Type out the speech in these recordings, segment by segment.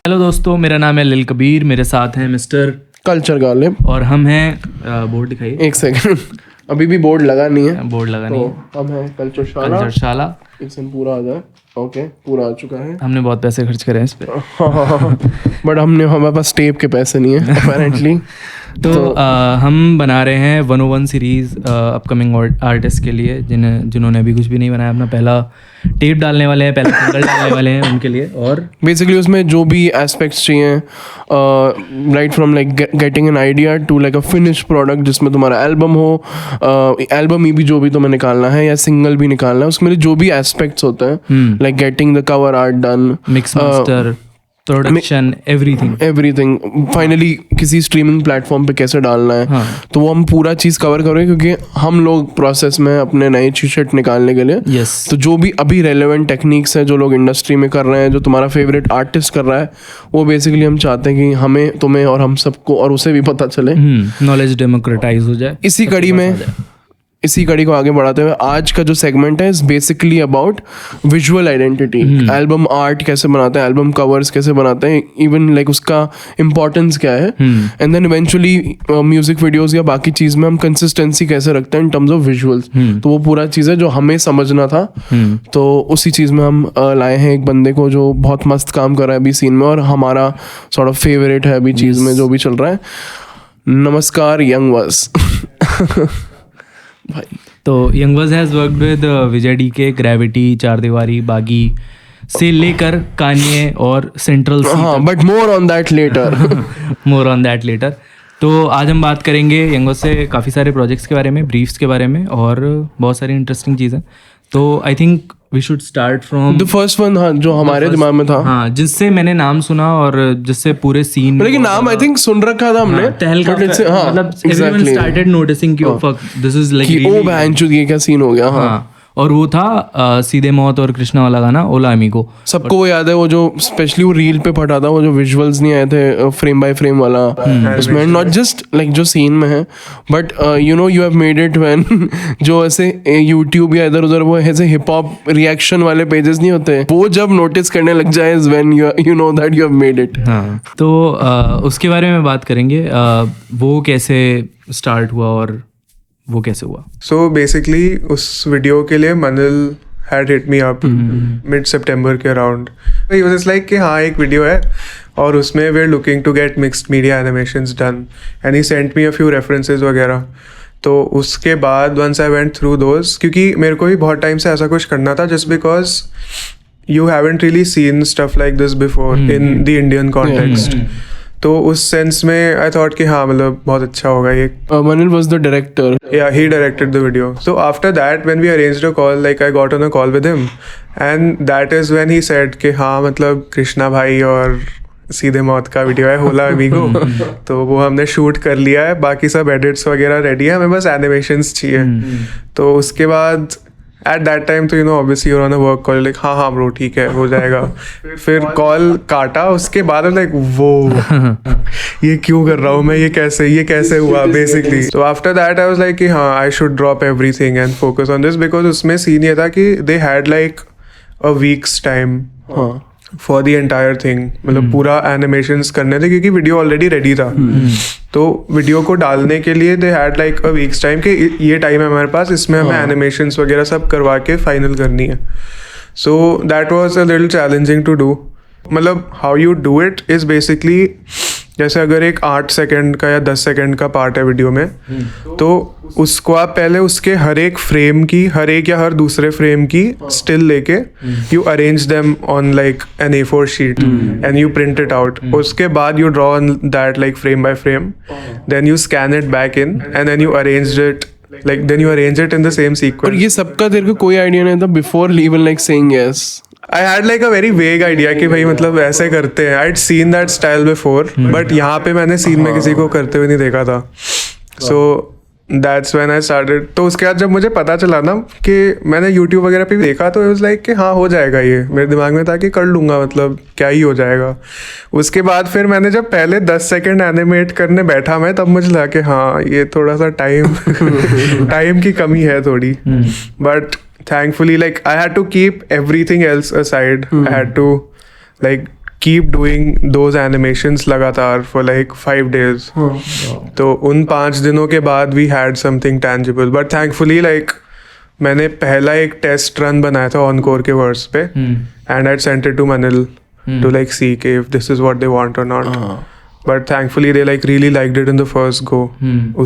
Hello दोस्तों, मेरा नाम है लिल कबीर, मेरे साथ हैं मिस्टर कल्चर गालिब और हम हैं बोर्ड दिखाइए। एक सेकंड, अभी भी बोर्ड लगा नहीं है। बोर्ड लगा नहीं है। तो हम हैं कल्चरशाला। कल्चरशाला। एक सेकंड पूरा आ जाए। ओके, पूरा आ चुका है। हमने बहुत पैसे खर्च करे हैं इस पे। बट हमारे पास टेप के पैसे नहीं है अपेरेंटली। तो हम बना रहे हैं 101 सीरीज़ अपकमिंग आर्टिस्ट के लिए जिन्होंने अभी कुछ भी नहीं बनाया। अपना पहला टेप डालने वाले हैं, पहला सिंगल डालने वाले हैं उनके लिए। और बेसिकली उसमें जो भी एस्पेक्ट्स चाहिए, right from like getting an idea to like a finish product, जिसमें तुम्हारा एल्बम हो, एल्बम भी जो भी तुम्हें निकालना है या सिंगल भी निकालना है, उसमें जो भी एस्पेक्ट्स होते हैं, like getting the cover art done, mix master, production, everything finally किसी स्ट्रीमिंग प्लेटफॉर्म पे कैसे डालना है। हाँ. तो वो हम पूरा चीज़ कवर करें, क्योंकि हम लोग प्रोसेस में अपने नए टी-शर्ट निकालने के लिए। yes. तो जो भी अभी रेलेवेंट टेक्निक्स है जो लोग इंडस्ट्री में कर रहे हैं, जो तुम्हारा फेवरेट आर्टिस्ट कर रहा है, वो बेसिकली हम चाहते हैं कि हमें, तुम्हें और हम सबको और उसे भी पता चले, नॉलेज डेमोक्रेटाइज हो जाए। इसी कड़ी को आगे बढ़ाते हुए आज का जो सेगमेंट है is basically about visual identity. Album art कैसे बनाते हैं, एल्बम कवर्स कैसे बनाते हैं, इवन लाइक उसका इम्पोर्टेंस क्या है, and then eventually music videos या बाकी चीज में हम कंसिस्टेंसी कैसे रखते हैं इन टर्म्स ऑफ विजुअल्स। तो वो पूरा चीज़ है जो हमें समझना था। तो उसी चीज़ में हम लाए हैं एक बंदे को जो बहुत मस्त काम कर रहा है अभी सीन में, और हमारा सॉर्ट ऑफ फेवरेट है अभी चीज़ में जो भी चल रहा है। नमस्कार YungWuz। भाई तो YungWuz has worked with Vijay DK, gravity, Chaar Diwaari, Baagi से लेकर कान्ये और Central Cee. But more on that later. तो आज हम बात करेंगे YungWuz से काफ़ी सारे प्रोजेक्ट्स के बारे में, ब्रीफ्स के बारे में और बहुत सारी इंटरेस्टिंग चीज़ें। तो I think we should start from the first one. हाँ, जो हमारे दिमाग में था, हाँ, जिससे मैंने नाम सुना और जिससे पूरे सीन, लेकिन नाम आई थिंक सुन रखा था हमने, मतलब एवरीवन स्टार्टेड नोटिसिंग कि fuck this is like oh बहनचोद ये क्या सीन हो गया। हाँ, और वो था सीधे मौत और कृष्णा वाला गाना ओला अमीगो। सबको वो याद है, वो जो स्पेशली वो रील पे फटा था, वो जो विजुअल्स नहीं आए थे फ्रेम बाय फ्रेम वाला, उसमें नॉट जस्ट लाइक जो सीन में है, but you know you have made it when जो ऐसे यूट्यूब या इधर उधर वो ऐसे हिप हॉप रिएक्शन वाले पेजेस नहीं होते, वो जब नोटिस करने लग जाए is when you know that you have made it. तो उसके बारे में बात करेंगे, वो कैसे स्टार्ट हुआ और वो कैसे हुआ। So basically उस वीडियो के लिए Manil had hit me up mid September के around. He was just like कि हाँ एक वीडियो है और उसमें we're looking to get mixed media animations done and he sent me a few references वगैरह। तो उसके बाद once I went through those, क्योंकि मेरे को भी बहुत टाइम से ऐसा कुछ करना था, just because you haven't really seen stuff like this before in the Indian context. तो उस सेंस में आई थॉट कि हाँ मतलब बहुत अच्छा होगा ये। Manil was the director. Yeah, he directed the video. So after that, when we arranged a call, like I got on a call with him, and that is when he said कि हाँ मतलब कृष्णा भाई और सीधे मौत का video है होला अमीगो। तो वो हमने शूट कर लिया है, बाकी सब एडिट्स वगैरह रेडी है, हमें बस एनिमेशंस चाहिए। तो उसके बाद एट दैट टाइम तो you know obviously you're on a work call, like हाँ ब्रो ठीक है हो जाएगा। फिर कॉल काटा, उसके बाद लाइक वो ये क्यों कर रहा हूँ मैं, ये कैसे हुआ बेसिकली। तो after that I was like कि हाँ I should drop everything and focus on this, because उसमें सीन ये था कि they had like a weeks time for the entire thing, मतलब पूरा एनिमेशंस करने थे क्योंकि वीडियो ऑलरेडी रेडी था। तो वीडियो को डालने के लिए they had like a weeks time कि ये टाइम है हमारे पास, इसमें हमें एनिमेशंस वगैरह सब करवा के फाइनल करनी है। So that was a little challenging to do. मतलब how you do it is basically, जैसे अगर एक 8 सेकंड का या 10 सेकंड का पार्ट है वीडियो में, तो उसको आप पहले उसके हर एक फ्रेम की, हर एक या हर दूसरे फ्रेम की स्टिल लेके you arrange them on like an A4 sheet and you print it out. उसके बाद you draw on that like frame by frame, then you scan it back in and then you arrange it like then you arrange it in the same sequence. और ये सबका तेरे को कोई idea नहीं था before even like saying yes? I had like a very vague idea कि भाई मतलब ऐसे करते हैं। I'd seen that style before, but यहाँ पे मैंने सीन में किसी को करते हुए नहीं देखा था। So that's when I started. तो उसके बाद जब मुझे पता चला ना कि मैंने YouTube वगैरह पे भी देखा, तो it was like कि हाँ हो जाएगा ये, मेरे दिमाग में था कि कर लूँगा, मतलब क्या ही हो जाएगा। उसके बाद फिर मैंने जब पहले 10 सेकंड एनिमेट करने बैठा मैं, तब मुझे लगा कि हाँ ये थोड़ा सा टाइम की कमी है थोड़ी। But thankfully like I had to keep everything else aside. I had to like keep doing those animations लगातार for like 5 days. तो उन 5 दिनों के बाद we had something tangible. But thankfully like मैंने पहला एक टेस्ट रन बनाया था ऑनकोर के वर्स पे and I'd sent it to Manil to like see if this is what they want or not. But thankfully they like really liked it in the first go.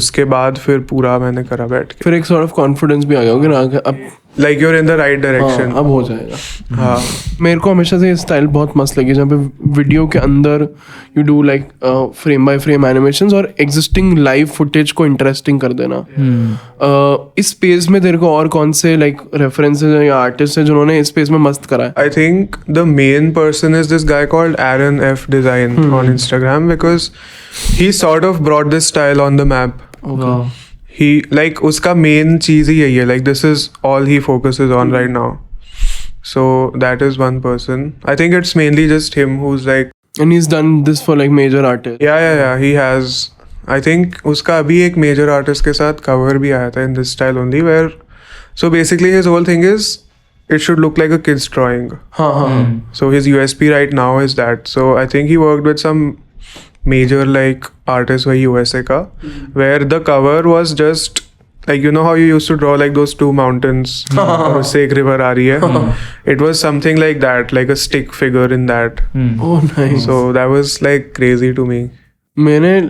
उसके बाद फिर पूरा मैंने करा बैठ के. फिर एक sort of confidence भी आ गया होगा ना अब like you're in the right direction. अब हो जाएगा. हाँ. मेरे को हमेशा से ये स्टाइल बहुत मस्त लगी जहाँ पे वीडियो के अंदर you do like frame by frame animations और एग्जिस्टिंग लाइव फुटेज को इंटरेस्टिंग कर देना. इस स्पेस में तेरे को और कौन से लाइक रेफरेंसेस या आर्टिस्ट हैं जिन्होंने इस स्पेस में मस्त करा है? I think the main person is this guy called Aaron F Design on Instagram because he sort of brought this style on the map. Wow. He like उसका main चीज़ ही यही है, like this is all he focuses on right now. So that is one person. I think it's mainly just him who's like. And he's done this for like major artists. Yeah. He has. I think उसका अभी एक major artist के साथ cover भी आया था in this style only where. So basically his whole thing is it should look like a kid's drawing. So his USP right now is that. So I think he worked with some major like artists वही USA का where the cover was just like you know how you used to draw like those two mountains और उससे एक river आ रही है. It was something like that, like a stick figure in that. Oh nice. So that was like crazy to me. मैंने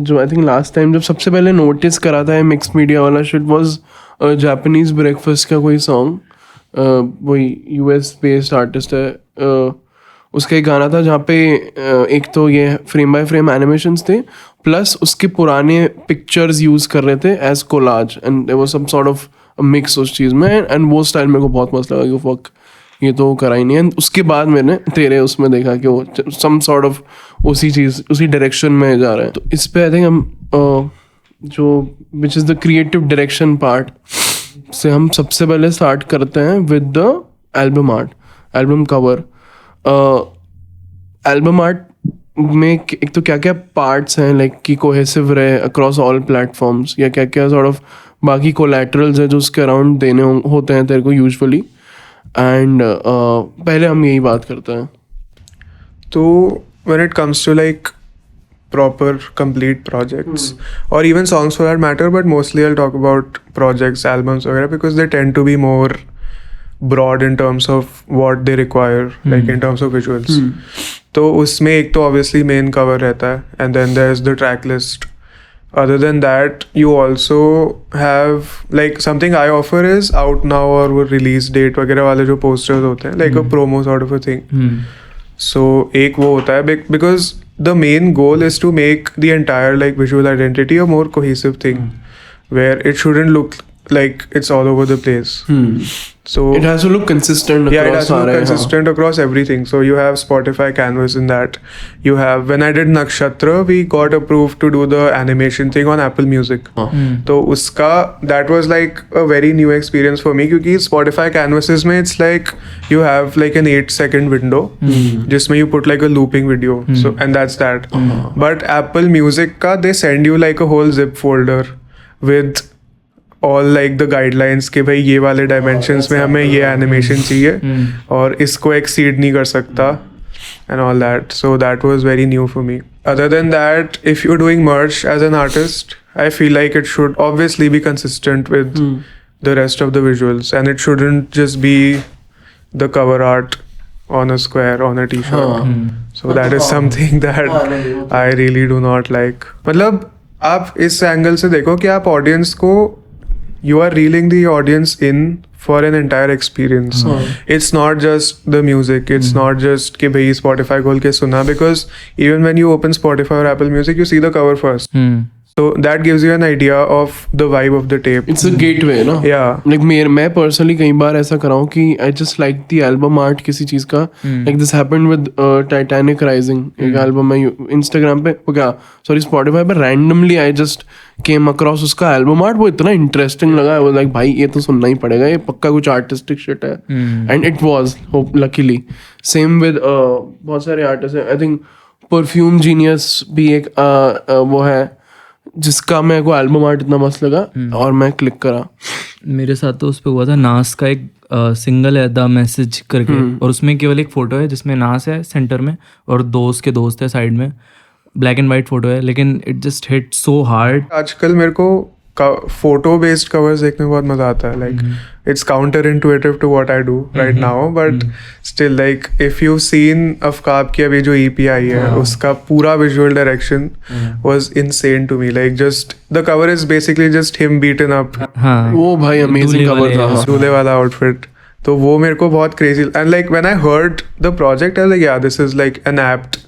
जो I think last time जब सबसे पहले नोटिस करा था मिक्स मीडिया वाला शिट वाज जापानीज ब्रेकफास्ट का कोई सॉन्ग. वही यूएस बेस्ड आर्टिस्ट है. उसका एक गाना था जहाँ पे एक तो ये फ्रेम बाय फ्रेम एनिमेशंस थे प्लस उसके पुराने पिक्चर्स यूज कर रहे थे as collage and there was some sort of mix उस चीज़ में एंड वो स्टाइल मेरे को बहुत मस्त लगा कि फक ये तो करा ही नहीं है. उसके बाद मैंने तेरे उसमें देखा कि वो सम सॉर्ट ऑफ उसी डायरेक्शन में जा रहा है. तो इस पे आई थिंक हम जो which is the creative direction part से हम सबसे पहले स्टार्ट करते हैं with the album art, album cover. Album art में एक तो क्या क्या पार्ट्स हैं लाइक कि कोहेसिव रहे अक्रॉस ऑल प्लेटफॉर्म्स या क्या क्या सॉर्ट ऑफ बाकी कोलैटरल्स है जो उसके अराउंड देने होते हैं तेरे को यूजुअली. एंड पहले हम यही बात करते हैं. तो when it comes to like proper complete projects or even songs for that matter, but mostly I'll talk about projects, albums वगैरह because they tend to be more broad in terms of what they require, like in terms of visuals. तो उसमें एक तो obviously main cover रहता है and then there's the track list. Other than that, you also have like something I offer is out now or वो release date वगैरह वाले जो posters होते हैं like a promo sort of a thing. So एक वो होता है because the main goal is to make the entire like visual identity a more cohesive thing where it shouldn't look like it's all over the place. So it has to look consistent. Yeah, it has to look consistent across everything. So you have Spotify canvas in that. You have when I did Nakshatra, we got approved to do the animation thing on Apple Music. तो उसका that was like a very new experience for me क्योंकि Spotify canvases में it's like you have like an 8-second window जिसमें you put like a looping video. So and that's that. But Apple Music का they send you like a whole zip folder with all like the guidelines कि भाई ये वाले dimensions में हमें ये animation चाहिए और इसको exceed नहीं कर सकता and all that. So that was very new for me. Other than that, if you're doing merch as an artist, I feel like it should obviously be consistent with the rest of the visuals and it shouldn't just be the cover art on a square on a t-shirt. So that is something that I really do not like. मतलब आप इस angle से देखो कि आप audience को you are reeling the audience in for an entire experience. It's not just the music. It's not just कि भाई Spotify खोल के सुना because even when you open Spotify or Apple Music, you see the cover first. So that gives you an idea of the vibe of the tape. It's a gateway, ना? Yeah. Like मैं personally कई बार ऐसा करा हूँ कि I just like the album art किसी चीज़ का. Like this happened with Titanic Rising. एक album मैं Instagram पे Spotify पे randomly I just came across उसका album art. वो इतना interesting लगा. I was like भाई ये तो सुनना ही पड़ेगा. ये पक्का कुछ artistic shit है. And it was, luckily. Same with बहुत सारे artists हैं. I think Perfume Genius भी एक वो है जिसका मेरे को एल्बम आर्ट इतना मस्त लगा और मैं क्लिक करा. मेरे साथ तो उस पे हुआ था नास का एक सिंगल है द मैसेज करके, और उसमें केवल एक फोटो है जिसमें नास है सेंटर में और दोस्त के दोस्त है साइड में, ब्लैक एंड वाइट फोटो है, लेकिन it just hit so hard. आजकल मेरे को फोटो बेस्ड कवर्स देखने में बहुत मजा आता है. Like it's counter intuitive to what I do right now, but still like if you seen अफकाब की अभी जो EP आई है, उसका पूरा visual direction was insane to me. Like just the cover is basically just him beaten up. हाँ वो भाई अमेजिंग कवर था, दूल्हे वाला आउटफिट. तो वो मेरे को बहुत crazy. And like when I heard the project I like yeah this is like an apt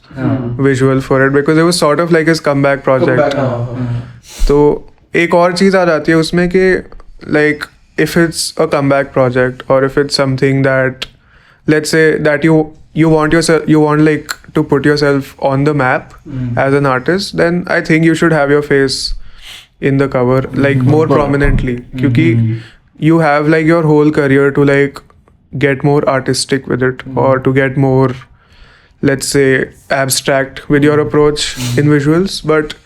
visual for it, because it was sort of like his comeback project. तो एक और चीज आ जाती है उसमें कि like if it's a comeback project, or if it's something that, let's say that you want like to put yourself on the map as an artist, then I think you should have your face in the cover like more prominently, क्योंकि you have like your whole career to like get more artistic with it, or to get more, let's say, abstract with your approach in visuals. But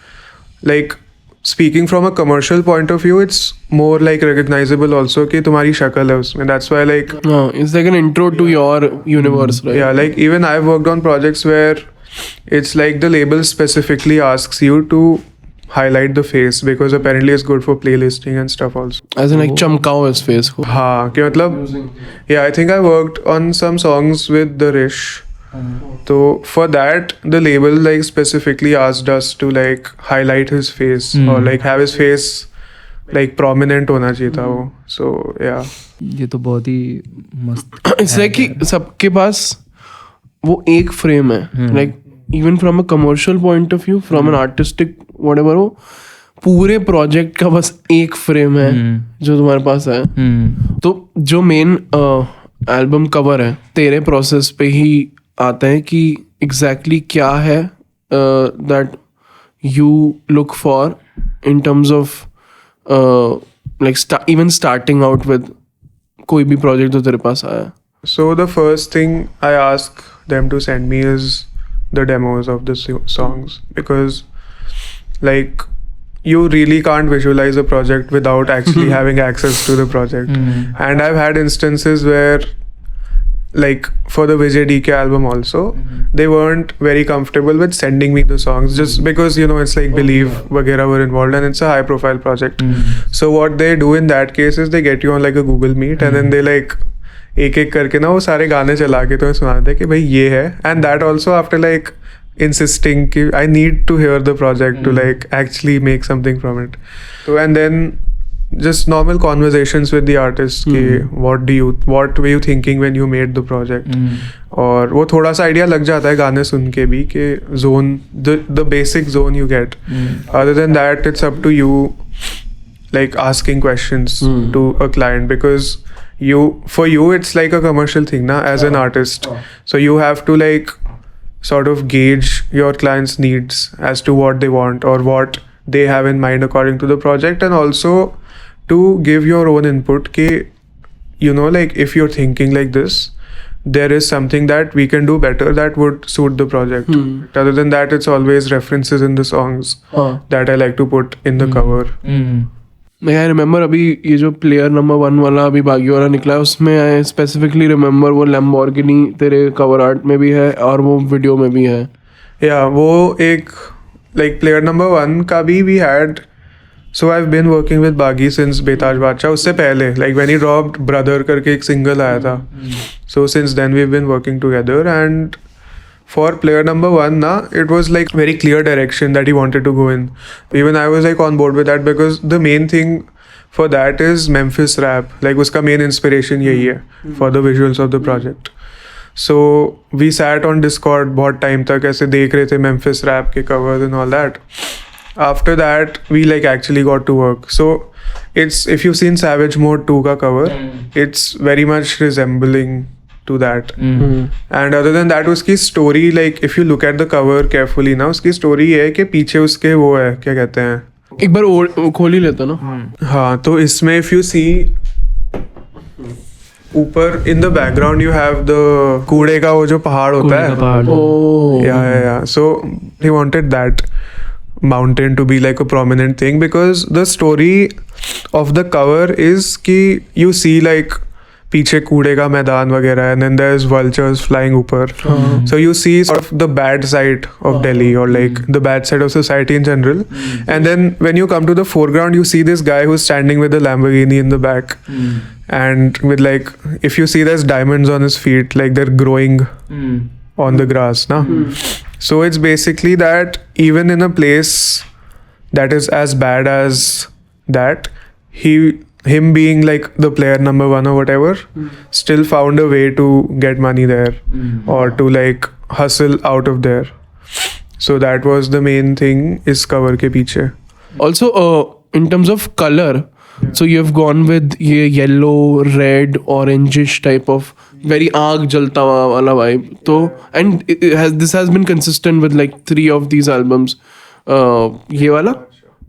like speaking from a commercial point of view, it's more like recognizable also कि तुम्हारी शक्ल है उसमें. That's why like it's like an intro to your universe, right? Yeah, like even I've worked on projects where it's like the label specifically asks you to highlight the face because apparently it's good for playlisting and stuff also. As in like चमकाओ इस face को. हाँ कि मतलब yeah, I think I worked on some songs with the Rish. So for that the label like specifically asked us to like highlight his face or like have his face like prominent होना चाहिए था वो. So yeah, ये तो बहुत ही मस्त. It's like कि सबके पास वो एक फ्रेम है, like even from a commercial point of view, from an artistic whatever, वो पूरे प्रोजेक्ट का बस एक फ्रेम है जो तुम्हारे पास है. तो जो मेन एल्बम कवर है तेरे प्रोसेस पे ही आता है कि एग्जैक्टली क्या है that you look for in terms of like even starting out with कोई भी प्रोजेक्ट जो तेरे पास आया. so the first thing I ask them to send me is the demos of the songs, because like you really can't visualize a project without actually having access to the project. And I've had instances where like for the Vijay DK album also, they weren't very comfortable with sending me the songs just because, you know, it's like Believe वगैरह were involved and it's a high profile project. So what they do in that case is they get you on like a Google Meet and then they like एक एक करके ना वो सारे गाने चला के तुम्हें सुना देते कि भाई ये है. And that also after like insisting कि I need to hear the project to like actually make something from it. So and then just normal conversations with the artist कि what were you thinking when you made the project. और वो थोड़ा सा idea लग जाता है गाने सुन के भी कि zone the basic zone you get. Other than that it's up to you like asking questions to a client, because for you it's like a commercial thing na as an artist. So you have to like sort of gauge your client's needs as to what they want or what they have in mind according to the project, and also to give your own input ki, you know, like if you're thinking like this, there is something that we can do better that would suit the project. Other than that it's always references in the songs that I like to put in the cover. मैं I remember अभी ये जो player number 1 वाला अभी बागी वाला निकला है उसमें आई स्पेसिफिकली रिमेंबर वो लैम्बोर्गिनी तेरे कवर आर्ट में भी है और वो वीडियो में भी है. या वो एक लाइक प्लेयर नंबर 1 का भी we had. So I have been working with Baagi since Betaaj Badshah. उससे पहले like when he dropped brother करके एक सिंगल आया था. So since then we have been working together, and for player number 1 na, it was like very clear direction that he wanted to go in. Even I was like on board with that, because the main thing for that is Memphis rap. Like uska main inspiration yahi hai for the visuals of the project. So we sat on Discord बहुत time तक ऐसे देख रहे थे Memphis rap के covers and all that. After that we like actually got to work. So it's, if you've seen Savage Mode 2 का cover, it's very much resembling to that. And other than that उसकी story, like if you look at the cover carefully ना, उसकी story ये है कि पीछे उसके वो है, क्या कहते हैं, एक बार खोल ही लेता ना. हाँ, तो इसमें if you see ऊपर in the background you have the कूड़े का वो जो पहाड़ होता है. Yeah. So he wanted that mountain to be like a prominent thing, because the story of the cover is कि you see like पीछे कूड़े का मैदान वगैरह है, and then there's vultures flying ऊपर. So you see sort of the bad side of Delhi, or like the bad side of society in general. And then when you come to the foreground, you see this guy who's standing with a Lamborghini in the back, and with like, if you see there's diamonds on his feet, like they're growing on the grass, na? So it's basically that even in a place that is as bad as that, him being like the player number one or whatever, still found a way to get money there, or to like hustle out of there. So that was the main thing is cover ke piche. Also, in terms of color, so you have gone with ये yellow, red, orangish type of very आग जलता हुआ वाला vibe. तो and this has been consistent with like 3 of these albums. ये वाला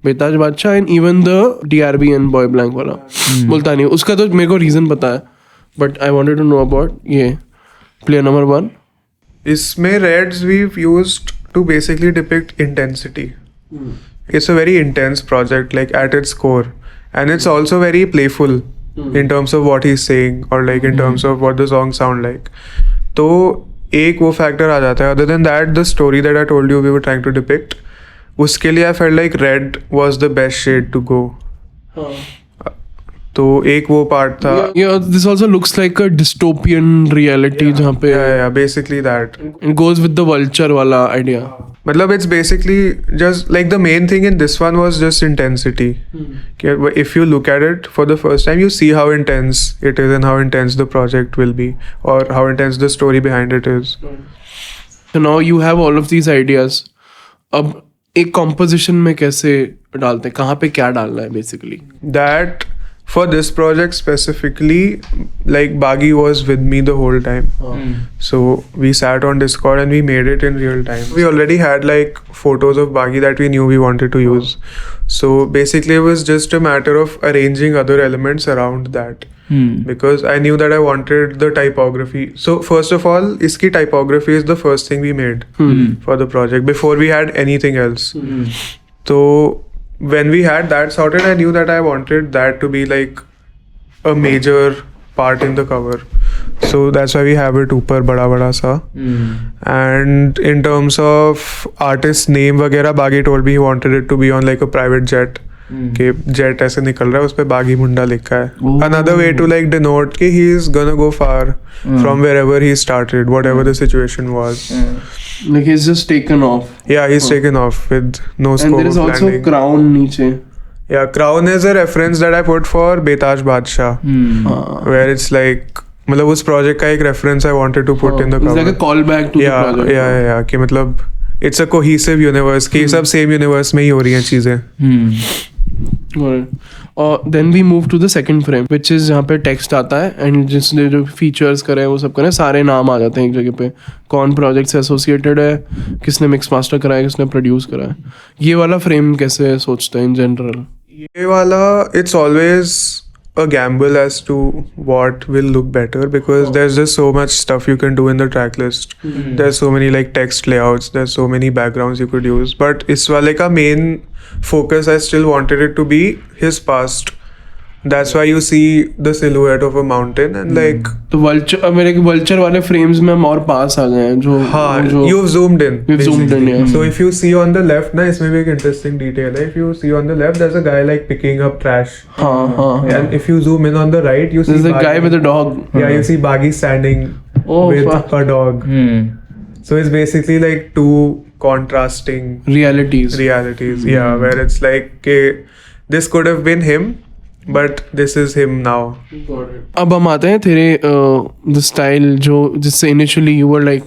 Betaaj Badshah and even the DRB and boy blank वाला मुल्तानी. उसका तो मेरे को रीजन पता है, but I wanted to know about ये प्लेयर नंबर 1. इसमें reds we've used to basically depict intensity. It's a very intense project, like at its core, and it's also very playful in terms of what he's saying, or like in terms of what the songs sound like. तो एक वो factor आ जाता है. Other than that, the story that I told you we were trying to depict, उसके लिए I felt like red was the best shade to go. तो एक वो पार्ट था. Yeah, this also looks like a dystopian reality जहाँ पे yeah, basically that. It goes with the vulture वाला idea. मतलब it's basically just like the main thing in this one was just intensity. If you look at it for the first time, you see how intense it is and how intense the project will be, or how intense the story behind it is. So now you have all of these ideas. अब एक composition में कैसे डालते हैं, कहाँ पे क्या डालना है basically? That for this project specifically, like Bagi was with me the whole time. So we sat on Discord and we made it in real time. We already had like photos of Bagi that we knew we wanted to use. So basically it was just a matter of arranging other elements around that. Because I knew that I wanted the typography. So first of all, iski typography is the first thing we made for the project before we had anything else. So when we had that sorted, I knew that I wanted that to be like a major part in the cover. So that's why we have it upar bada sa. And in terms of artist name वगैरह, Bagi told me he wanted it to be on like a private jet. कि jet ऐसे निकल रहा है, उस पे बागी मुंडा लिखा है. Another way to like denote कि he is gonna go far from wherever he started, whatever the situation was. Like he's just taken off. Yeah, he's taken off with no scope. And there is also landing. crown नीचे. Yeah, crown is a reference that I put for Betaj Badshah, where it's like मतलब उस project का एक reference I wanted to put in the cover. It's like a callback to the project. Yeah, कि मतलब it's a cohesive universe, कि सब same universe में ही हो रही हैं चीजें. Then we move to the second frame, which is जहाँ पे text आता है and जिसने जो features करे हैं वो सब करे, सारे नाम आ जाते हैं एक जगह पे, कौन project से associated है, किसने mix master करा है, किसने produce करा है. ये वाला frame कैसे सोचते हैं in general? ये वाला it's always a gamble as to what will look better, because there's just so much stuff you can do in the track list. There's so many like text layouts, there's so many backgrounds you could use, but इस वाले का main focus I still wanted it to be his past. That's why you see the silhouette of a mountain and like तो vulture, मेरे के vulture वाले frames में हम और पास आ गए हैं जो you've zoomed in. You've zoomed in, yeah. So if you see on the left ना, इसमें भी एक interesting detail है. If you see on the left, there's a guy like picking up trash. And if you zoom in on the right, you see there's a guy with a dog. Yeah, you see Bagi standing with a dog. So it's basically like two contrasting realities. Yeah, where it's like this could have been him, but this is him now. अब हम आते हैं तेरे the style जो जिससे initially you were like,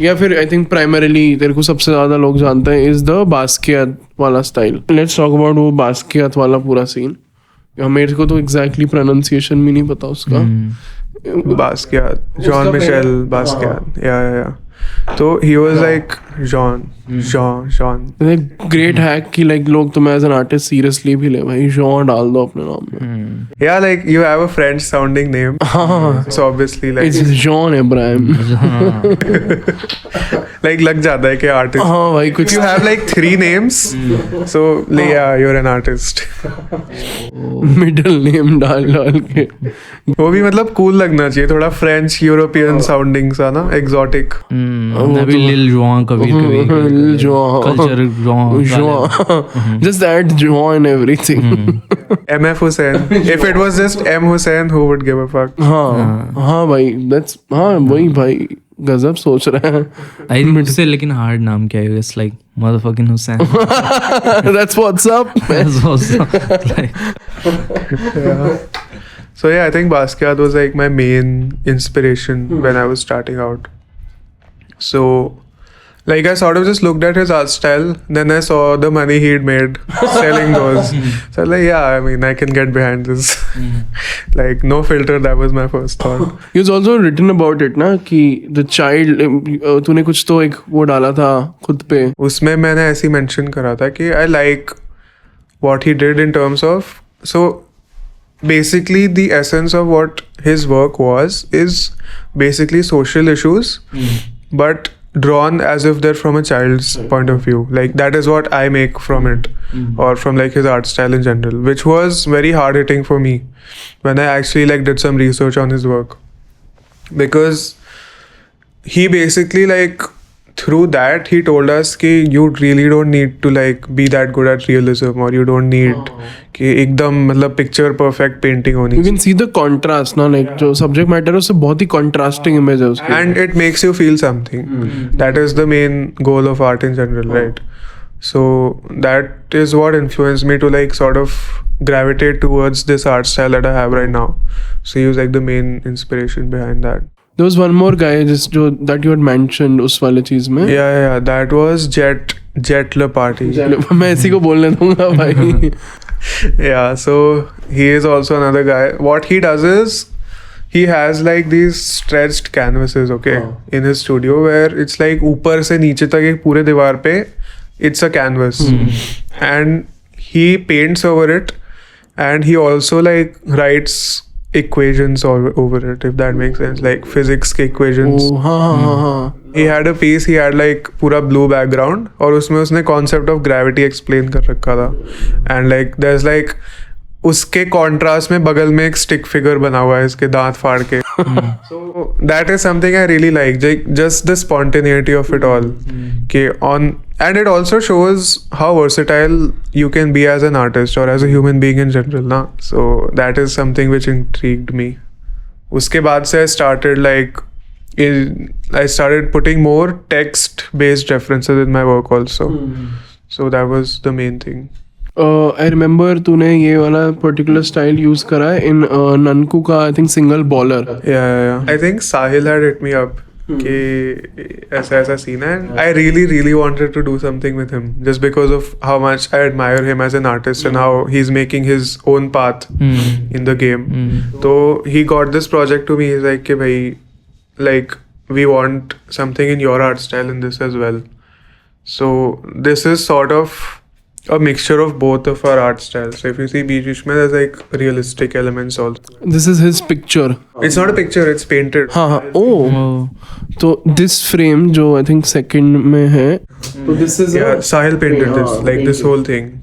या फिर I think primarily तेरे को सबसे ज़्यादा लोग जानते हैं is the Basquiat वाला style. Let's talk about वो Basquiat वाला पूरा scene. मेरे को तो exactly pronunciation भी नहीं पता उसका. Basquiat, Jean-Michel Basquiat. Yeah. So he was like Jean. Great hack कि लाइक लोग तुम्हें एज एन आर्टिस्ट सीरियसली भी ले भाई जॉन डाल दो अपने नाम में. Yeah, like you have a French sounding name. So obviously like it's John Ibrahim. like लग जाता है कि artist. हाँ भाई If कुछ you have like 3 names, so yeah, you're an artist. Middle name डाल के. वो भी मतलब cool लगना चाहिए, थोड़ा French European sounding सा ना, exotic. अभी लिल जुआन Kabir culture Jean. Just add Jean and everything. MF Hussain. If it was just M Hussain, who would give a fuck? हाँ भाई that's हाँ वही भाई गजब सोच रहे हैं. आई थिंक मुझसे लेकिन हार्ड नाम क्या है, it's like motherfucking Hussain. That's what's up. So yeah, I think Basquiat was like my main inspiration when I was starting out. So like I sort of just looked at his art style, then I saw the money he'd made selling those. So like yeah, I mean I can get behind this. Like no filter, that was my first thought. He's also written about it ना कि the child तूने कुछ तो एक वो डाला था खुद पे. उसमें मैंने ऐसे मेंशन करा था कि I like what he did in terms of, so basically the essence of what his work is basically social issues, but drawn as if they're from a child's point of view. Like that is what I make from it, or from like his art style in general, which was very hard hitting for me when I actually like did some research on his work, because he basically like through that he told us कि you really don't need to like be that good at realism, or you don't need कि एकदम मतलब picture perfect painting होनी. You can see the contrast ना, like जो subject matter है उससे बहुत ही contrasting image है उसकी. And it makes you feel something. That is the main goal of art in general, right? So that is what influenced me to like sort of gravitate towards this art style that I have right now. So he was like the main inspiration behind that. There was one more guy just जो that you had mentioned उस वाले चीज में. Yeah, that was Jet Le Party. मैं इसी को बोलने दूंगा भाई. Yeah, so he is also another guy. What he does is he has like these stretched canvases, okay, in his studio, where it's like ऊपर से नीचे तक एक पूरे दीवार पे it's a canvas, and he paints over it, and he also like writes equations over it, if that makes sense, like physics के equations. He had a piece, he had like पूरा blue background, और उसमें उसने concept of gravity explain कर रखा था, and like there's like उसके contrast में बगल में एक stick figure बना हुआ है इसके दांत फाड़ के. So that is something I really like, just the spontaneity of it all. And it also shows how versatile you can be as an artist or as a human being in general, na? So that is something which intrigued me. उसके बाद से I started putting more text-based references in my work also. So that was the main thing. I remember तूने ये वाला particular style use करा है in Nanku का I think single baller. Yeah. I think Sahil had hit me up कि ऐसा scene है. I really wanted to do something with him just because of how much I admire him as an artist and how he's making his own path in the game. So he got this project to me. He's like कि भाई like we want something in your art style in this as well. So this is sort of a mixture of both of our art styles. So if you see बीच में there's like realistic elements also. This is his picture. It's not a picture, it's painted. हाँ. Oh. तो this frame जो I think second में है. So this is Sahil painted this, like this whole thing.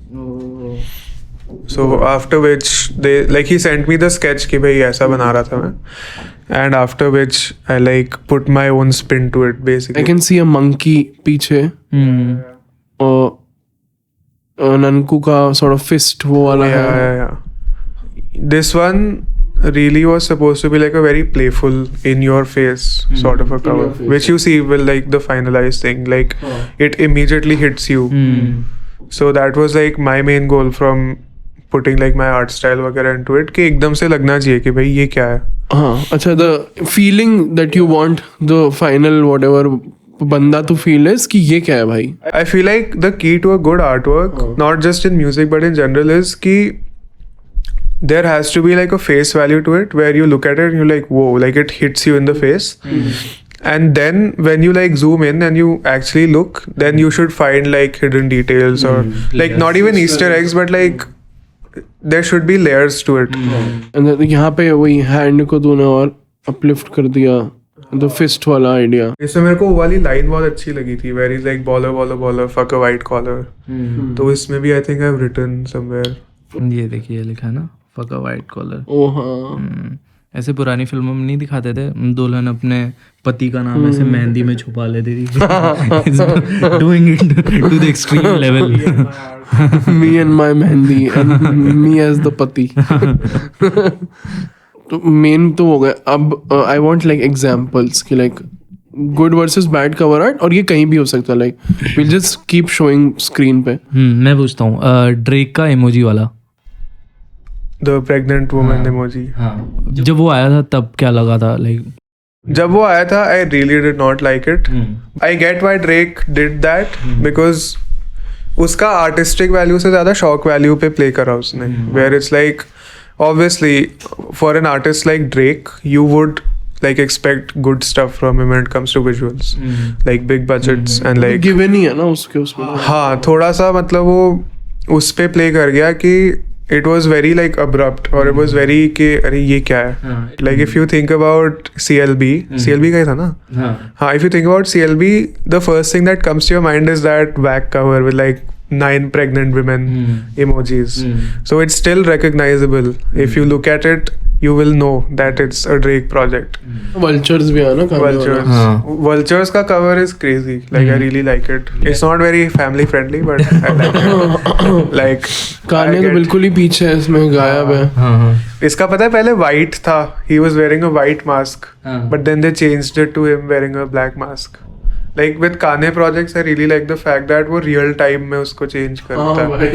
So after which he sent me the sketch कि भाई ऐसा बना रहा था मैं. And after which I like put my own spin to it basically. I can see a monkey पीछे. Nanku का sort of fist वो वाला है. Yeah. This one really was supposed to be like a very playful in your face sort of a cover, which you see will like the finalized thing, like it immediately hits you. So that was like my main goal from putting like my art style वगैरह into it कि एकदम से लगना चाहिए कि भाई ये क्या है. हाँ अच्छा, the feeling that you want the final whatever बंदा to feel is कि ये क्या है भाई. I feel like the key to a good artwork, not just in music but in general, is कि there has to be like a face value to it where you look at it and you're like whoa, like it hits you in the face. And then when you like zoom in and you actually look, then you should find like hidden details or like not even Easter eggs, but like there should be layers to it. And then यहाँ पे वही hand को तूने और uplift कर दिया, the fist वाला idea. इसमें मेरे को वो वाली लाइन बहुत अच्छी लगी थी, where is like bowler bowler bowler fuck a white collar. तो इसमें भी I think I have written somewhere. ये देखिए लिखा है ना, फक अ वाइट कॉलर. ओ हाँ, ऐसे पुरानी फिल्मों में नहीं दिखाते थे, दुल्हन अपने पति का नाम ऐसे मेहंदी में छुपा लेती थी. Doing it to the extreme level. Me and my mehndi and me as the pati. तो मेन तो हो गया. अब आई वांट लाइक एग्जांपल्स कि like good versus bad cover art, और ये कहीं भी हो सकता है. Like will just keep showing screen पे. मैं पूछता हूँ, ड्रेक का इमोजी वाला, द प्रेग्नेंट वुमन इमोजी. जब वो आया था तब क्या लगा था? लाइक जब वो आया था I really did not like it. I get why Drake did that, because उसका आर्टिस्टिक वैल्यू से ज्यादा शॉक वैल्यू पे प्ले करा उसने. Where it's like obviously for an artist like Drake you would like expect good stuff from him when it comes to visuals, like big budgets and like given he है ना उसके उसमें. हाँ, थोड़ा सा मतलब वो उस पे प्ले कर गया कि it was very like abrupt or it was very कि अरे ये क्या है. Like if you think about CLB का ही था ना. हाँ, if you think about CLB, the first thing that comes to your mind is that whack cover with like 9 pregnant women emojis. So it's still recognizable. If you look at it, you will know that it's a Drake project. Vultures भी है ना. Vultures का cover is crazy. Like I really like it. It's not very family friendly, but I like it. Like Kanye तो बिल्कुल ही पीछे है, इसमें गायब है. इसका पता है पहले white था. He was wearing a white mask, but then they changed it to him wearing a black mask. Like with Kanye projects, I really like the fact that वो real time में उसको change करता है.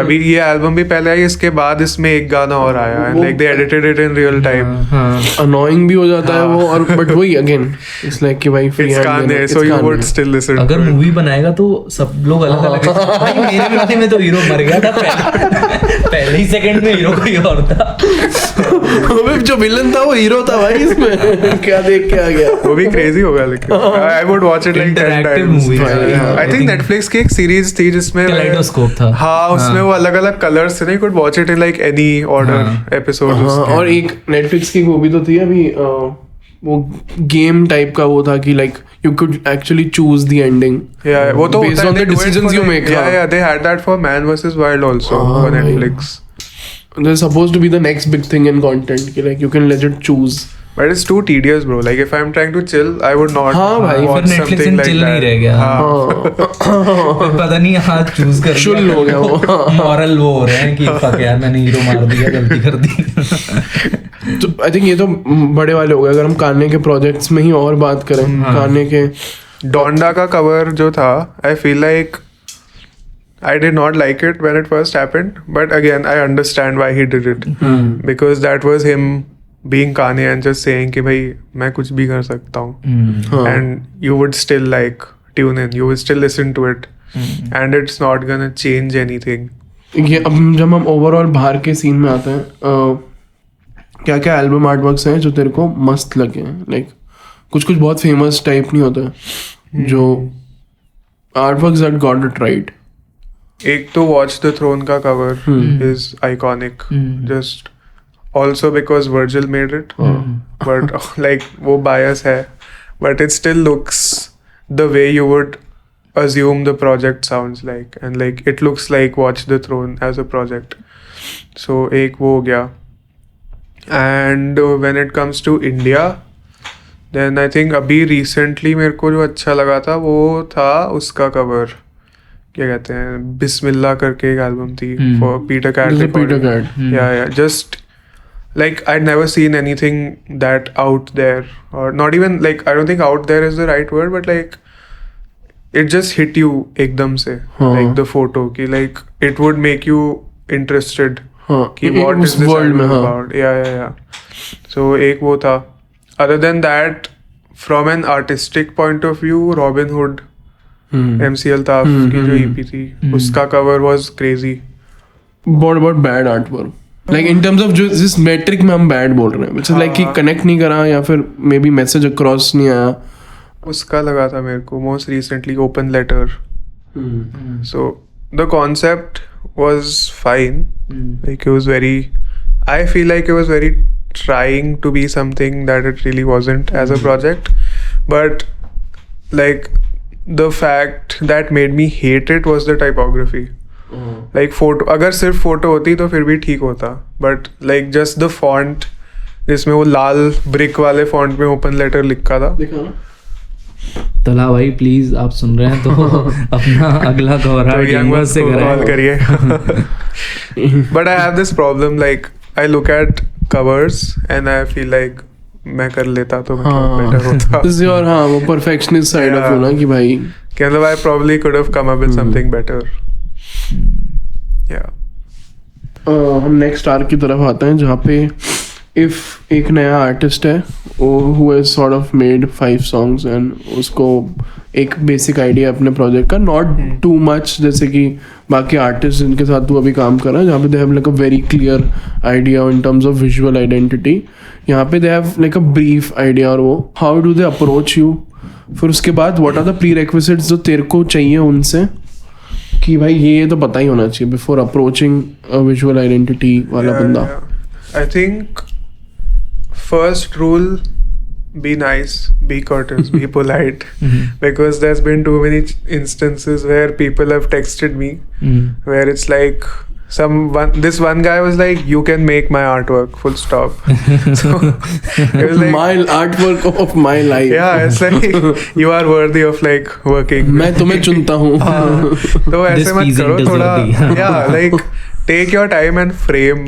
अभी ये album भी पहले आई, इसके बाद इसमें एक गाना और आया and like they edited it in real time. Annoying भी हो जाता है वो, और but वही again it's like कि भाई free It's hand Kanye, so you would still listen. अगर to it. मूवी बनाएगा तो सब लोग अलग अलग. भाई मेरे मूवी में तो हीरो मर गया था पहले ही सेकंड में, हीरो कोई और था. जो विलन था वो हीरो था भाई इसमें. क्या देख के आ गया. वो भी crazy होगा लेकिन. I would watch it like 10 Interactive times. movies. I think Netflix की एक सीरीज थी जिसमें Kaleidoscope था. हाँ, उसमें वो अलग अलग कलर्स थे ना. You could watch it in like any order episode. और एक Netflix की वो भी तो थी अभी, वो गेम टाइप का वो था कि like you could actually choose the ending. Yeah, वो तो based on the decisions you make. Yeah, they had that for Man vs Wild also on Netflix. They're supposed to be the next big thing in content कि like you can legit choose. But it's too tedious, bro. Like if I'm trying to chill, I would not हाँ भाई, watch फिर Netflix something में like chill that. नहीं रह गया. फिर पता नहीं हाथ चूज कर शुल हो गया वो. मॉरल वो हो रहे हैं कि fuck यार मैंने हीरो मार दिया, गलती कर दी. तो आई थिंक ये तो बड़े वाले हो गए. अगर हम कान्ये के प्रोजेक्ट्स में ही और बात करें, कान्ये के डोंडा का कवर जो था, I feel like I did not like it when it first happened, but again I understand why he did it. Because that was him being Kanye and just saying कि भाई मैं कुछ भी कर सकता हूँ. And you would still like tune in, you would still listen to it, and it's not gonna change anything. ये अब जब हम ओवरऑल बाहर के सीन में आते हैं, क्या क्या एल्बम आर्ट वर्क्स हैं जो तेरे को मस्त लगे हैं? लाइक कुछ कुछ बहुत फेमस टाइप नहीं होता है जो art works that got it right. एक तो वॉच द थ्रोन का cover is iconic, just also because Virgil made it, but like वो bias है, but it still looks the way you would assume the project sounds like, and like it looks like Watch the Throne as a project. So एक वो हो गया. And when it comes to India, then I think अभी recently मेरे को जो अच्छा लगा था वो था उसका कवर, क्या कहते हैं, बिस्मिल्लाह करके एक एल्बम थी for Peter Cat. Yeah, just like I'd never seen anything that out there, or not even like, I don't think out there is the right word, but like it just hit you ekdam se, like the photo ki like it would make you interested ki what is this world about. Yeah. So ek wo tha. Other than that, from an artistic point of view, Robin Hood, MC Altaf की जो EP थी, उसका cover was crazy. बहुत bad art work. Like in terms of जो जिस metric में हम bad बोल रहे हैं, which is like कि कनेक्ट नहीं करा या फिर मे बी मैसेज अक्रॉस नहीं आया, उसका लगा था मेरे को most recently open letter. So the concept was fine. Like it was very, I feel like it was very trying to be something that it really wasn't as a project. But like the fact that made me hate it was the typography. Like photo, अगर सिर्फ photo होती तो फिर भी ठीक होता. But like just the font, जिसमें वो लाल ब्रिक वाले फॉन्ट में ओपन लेटर लिखा था. तला भाई प्लीज आप सुन रहे हैं तो अपना अगला कवर आर्ट YungWuz से कॉल करिए. But I have this problem, like I look at covers and I feel like मैं कर लेता तो better होता. और हाँ वो perfectionist side of ना कि भाई कि मतलब I probably could have come up with something better. Yeah. हम नेक्स्ट आर्क की तरफ आते हैं जहाँ पे इफ एक नया आर्टिस्ट है who has sort of made 5 songs and उसको एक बेसिक आइडिया अपने प्रोजेक्ट का, नॉट टू मच जैसे कि बाकी आर्टिस्ट जिनके साथ तू अभी काम कर रहा है जहाँ पे they have like a very clear idea in terms of visual identity. यहाँ पे they have like a brief idea और वो how do they approach you. फिर उसके बाद what are the prerequisites जो तेरे को चाहिए उनसे कि भाई ये तो पता ही होना चाहिए बिफोर अप्रोचिंग विजुअल आइडेंटिटी वाला बंदा. I think first rule, be nice, be courteous, be polite. Because there's been too many instances where people have texted me where it's like this one guy was like, you can make my artwork, full stop. So it was like, my artwork of my life. Yeah, it's like you are worthy of like working. मैं तुम्हें चुनता हूँ. तो ऐसे मत करो थोड़ा. Yeah, like take your time and frame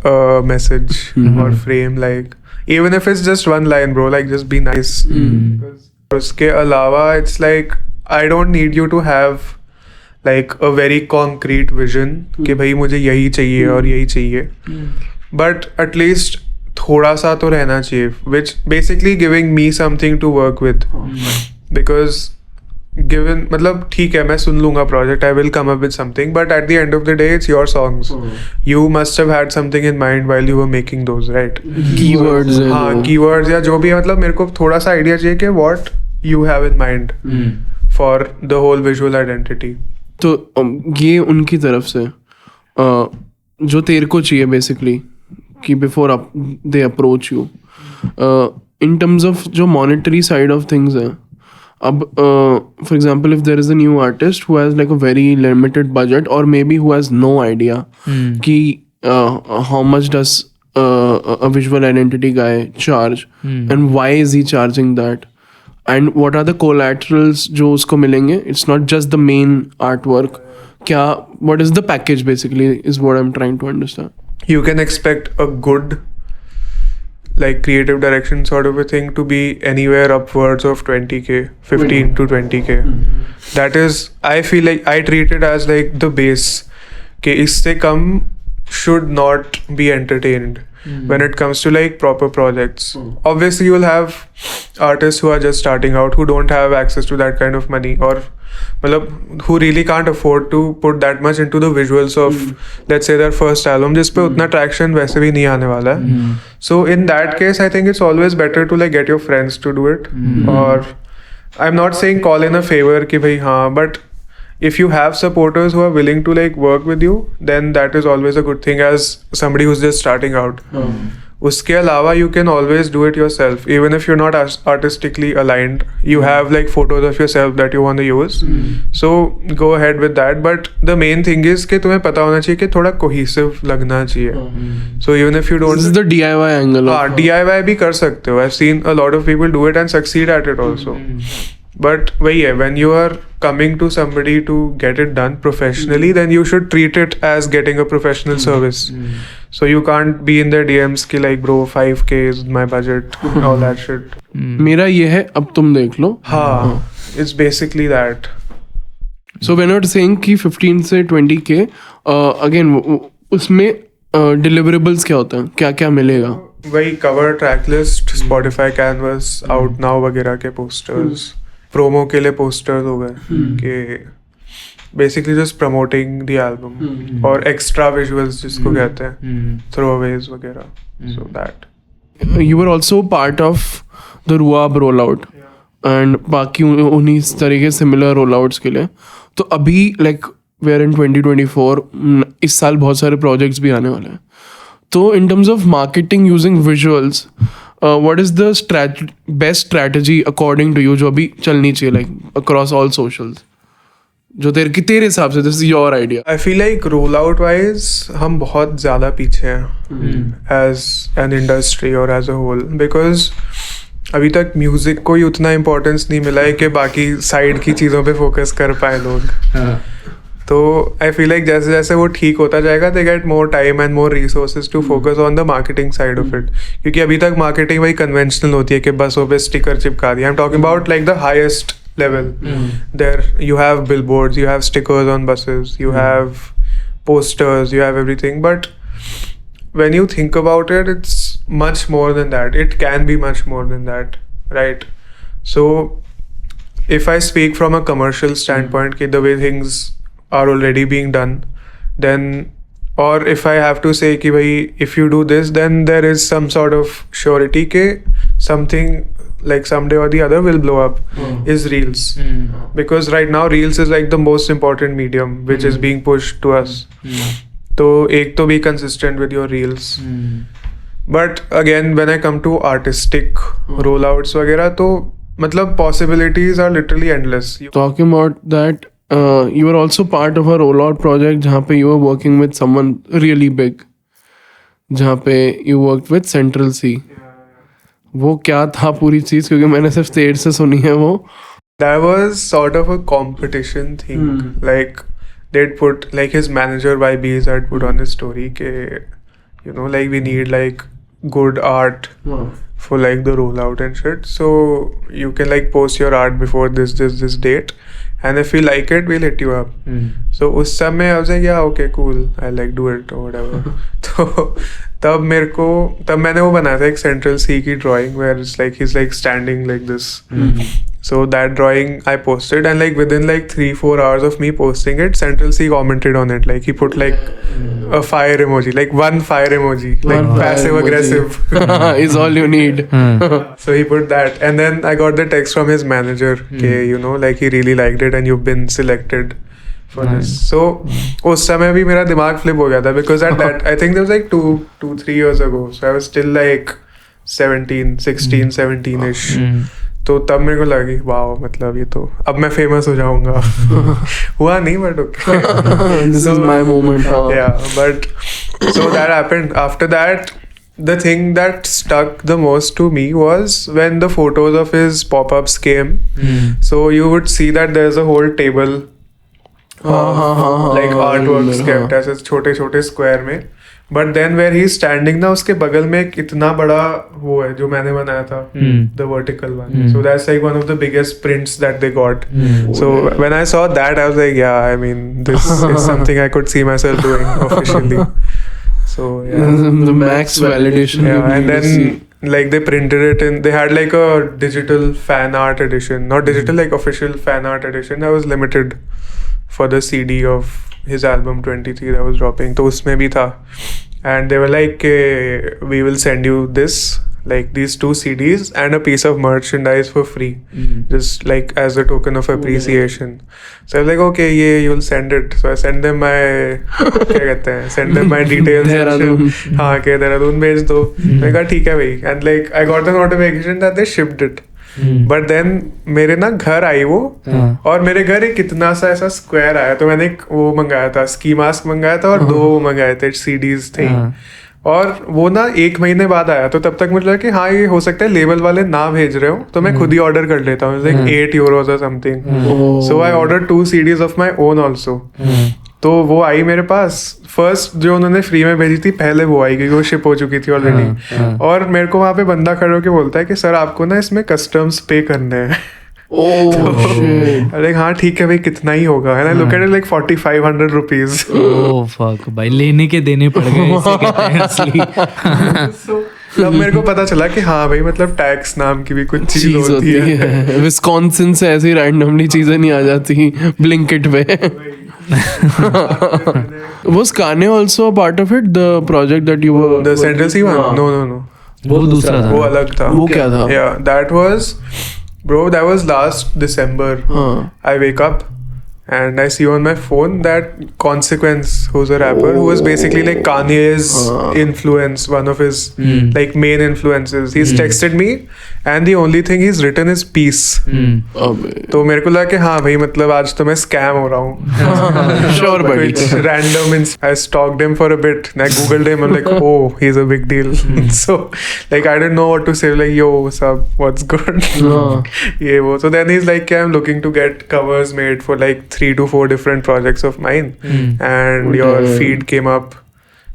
a message or frame like even if it's just one line, bro, like just be nice. Because uske alawa it's like I don't need you to have like a very concrete vision कि भाई मुझे यही चाहिए और यही चाहिए. But at least थोड़ा सा तो रहना चाहिए, which basically giving me something to work with. Because given मतलब ठीक है मैं सुन लूंगा project, I will come up with something, but at the end of the day it's your songs. You must have had something in mind while you were making those, right? Keywords. हाँ keywords या जो भी है, मतलब मेरे को थोड़ा सा idea चाहिए कि what you have in mind for the whole visual identity. तो ये उनकी तरफ से जो तेरे को चाहिए बेसिकली कि before they approach you in terms of जो मॉनेटरी साइड ऑफ थिंग्स है. अब for example if there is a new artist who has like a very limited budget और maybe who has no idea कि how much does a visual identity guy charge and why is he charging that and what are the collaterals जो उसको मिलेंगे. It's not just the main art work. क्या what is the package basically is what I am trying to understand. You can expect a good like creative direction sort of a thing to be anywhere upwards of 20k, 15 to 20k. That is, I feel like I treat it as like the base. कि इससे कम should not be entertained when it comes to like proper projects. Obviously you'll have artists who are just starting out who don't have access to that kind of money, or मतलब who really can't afford to put that much into the visuals of let's say their first album जिस पे उतना traction वैसे भी नहीं आने वाला है. So in that case I think it's always better to like get your friends to do it. Or I'm not saying call in a favor कि भाई हाँ, but if you have supporters who are willing to like work with you, then that is always a good thing as somebody who's just starting out. उसके अलावा you can always do it yourself even if you're not artistically aligned. You have like photos of yourself that you want to use, so go ahead with that. But the main thing is कि तुम्हें पता होना चाहिए कि थोड़ा cohesive लगना चाहिए. So even if you don't, this is the DIY angle. हाँ DIY भी कर सकते हो. I've seen a lot of people do it and succeed at it also. But वही है, when you are coming to somebody to get it done professionally, then you should treat it as getting a professional service. So you can't be in their DMs कि like bro 5k is my budget, all that shit. मेरा ये है अब तुम देख लो. हाँ, it's basically that. So when you're saying कि 15 से 20k, again उसमें deliverables क्या होते हैं, क्या क्या मिलेगा? वही cover, track list, Spotify, Canvas, Out Now वगैरह के posters, promo के लिए posters हो गए कि basically just promoting the album और extra visuals जिसको कहते हैं, throwaways वगैरह. So that. You were also part of the Ruab rollout. And बाकी उन्हीं तरीके सिमिलर रोल आउट्स के लिए. तो अभी लाइक वी आर इन 2024, इस साल बहुत सारे प्रोजेक्ट्स भी आने वाले हैं. तो in terms of marketing using visuals, what is the best strategy according to you जो अभी चलनी चाहिए लाइक अक्रॉस ऑल सोशल्स, जो तेरे हिसाब से, this is your idea? I feel like roll out wise हम बहुत ज़्यादा पीछे हैं एज एन इंडस्ट्री और एज अ होल, बिकॉज अभी तक म्यूज़िक को ही उतना इम्पोर्टेंस नहीं मिला है कि बाकी साइड की चीज़ों पे फोकस कर पाए लोग. तो आई फील लाइक जैसे जैसे वो ठीक होता जाएगा they get more time and more resources to focus on the marketing side of it. क्योंकि अभी तक मार्केटिंग वही कन्वेंशनल होती है कि बसों पे स्टिकर चिपका दिया. I am talking about like the highest level. There you have billboards, you have stickers on buses, you have posters, you have everything. But when you think about it, it's much more than that. It can be much more than that, right? So if I speak from a commercial standpoint, the way things are already being done, then, or if I have to say कि भाई if you do this, then there is some sort of surety कि something like someday or the other will blow up, is Reels. Because right now Reels is like the most important medium which is being pushed to us. So एक तो be consistent with your Reels. But again when I come to artistic rollouts वगैरह, तो मतलब possibilities are literally endless. Talking about that, you were also part of a rollout project जहाँ पे you were working with someone really big, जहाँ पे you worked with Central C. वो क्या था पूरी चीज, क्योंकि मैंने सिर्फ स्टेट से सुनी है वो. That was sort of a competition thing. Like they'd put, like his manager YBs had put on his story ke, you know, like we need like good art for like the rollout and shit. So you can like post your art before this date, and if we like it we'll hit you up. So उस समय I was like yeah okay cool, I like do it or whatever. तो तब मैंने वो बनाया था एक Central C की drawing where it's like he's like standing like this. So that drawing I posted, and like within like 3-4 hours of me posting it, Central C commented on it. Like he put like a fire emoji, like one fire emoji, like passive aggressive is all you need. So he put that, and then I got the text from his manager कि you know like he really liked it and you've been selected for this. So उस समय भी मेरा दिमाग flip हो गया था, because at that I think that was like 2-3 years ago. So I was still like 16-17ish. तो तब मेरे को लगी वाओ, मतलब ये तो अब मैं फेमस हो जाऊंगा. हुआ नहीं but okay. This is my moment. Yeah, but so that happened. After that, the thing that stuck the most to me was when the photos of his pop-ups came. So you would see that there's a whole table like artworks kept ऐसे छोटे छोटे square में. But then where he standing ना, उसके बगल में एक इतना बड़ा वो है जो मैंने बनाया था, the vertical one. So that's like one of the biggest prints that they got. So when I saw that I was like yeah I mean this is something I could see myself doing officially. So yeah, the max validation. Yeah, and then like they printed it in, they had like a digital fan art edition, not digital, like official fan art edition that was limited for the CD of his album 23 that was dropping. तो उसमें भी था, and they were like we will send you this, like these 2 CDs and a piece of merchandise for free, just like as a token of appreciation. So I was like okay, you'll send it. So I send them my क्या कहते हैं, send them my details. हाँ के देहरादून भेज दो. मैं कहा ठीक है भाई, and like I got the notification that they shipped it. But then मेरे ना घर आई वो, और मेरे घर एक इतना सा ऐसा स्क्वायर आया. तो मैंने एक वो मंगाया था, स्की मास्क मंगाया था, और 2 मंगाए थे CDs थे. और वो ना 1 महीने बाद आया. तो तब तक मुझे लगा कि हाँ ये हो सकता है लेबल वाले ना भेज रहे हो, तो मैं खुद ही ऑर्डर कर लेता हूँ. Like €8 or something. So I order 2 CDs of my own also. तो वो आई मेरे पास. फर्स्ट जो उन्होंने फ्री में भेजी थी पहले वो आई, क्योंकि वो शिप हो चुकी थी ऑलरेडी. और मेरे को वहाँ पे बंदा खड़े होकर बोलता है कि सर आपको ना इसमें कस्टम्स पे करने हैं. अरे हाँ ठीक है भाई, कितना ही होगा. And I look at it like 4500 rupees. Oh fuck भाई, लेने के देने पड़ गए, इसे कहते हैं असली. तब मेरे को पता चला कि हाँ भाई मतलब टैक्स नाम की भी कुछ चीज होती है. विस्कॉन्सिन से ऐसी रैंडमली चीजें नहीं आ जाती ब्लिंकिट पे. Was Kanye also a part of it, the project that you were? The Central C one? No. वो दूसरा था, वो अलग था. वो क्या था? Yeah, that was Bro, that was last December. I wake up and I see on my phone that Consequence, who's a rapper, who was basically like Kanye's influence, one of his like main influences. He's texted me and the only thing he's written is peace. तो मेरे को लगा कि हाँ भाई मतलब आज तो मैं scam हो रहा हूँ. Sure, buddy. Which random. I stalked him for a bit. And I googled him. I'm like, oh, he's a big deal. So like I didn't know what to say. Like, yo, what's up? What's good? Yeah, wo. So then he's like, yeah, I'm looking to get covers made for like 3 to 4 different projects of mine. And your feed came up.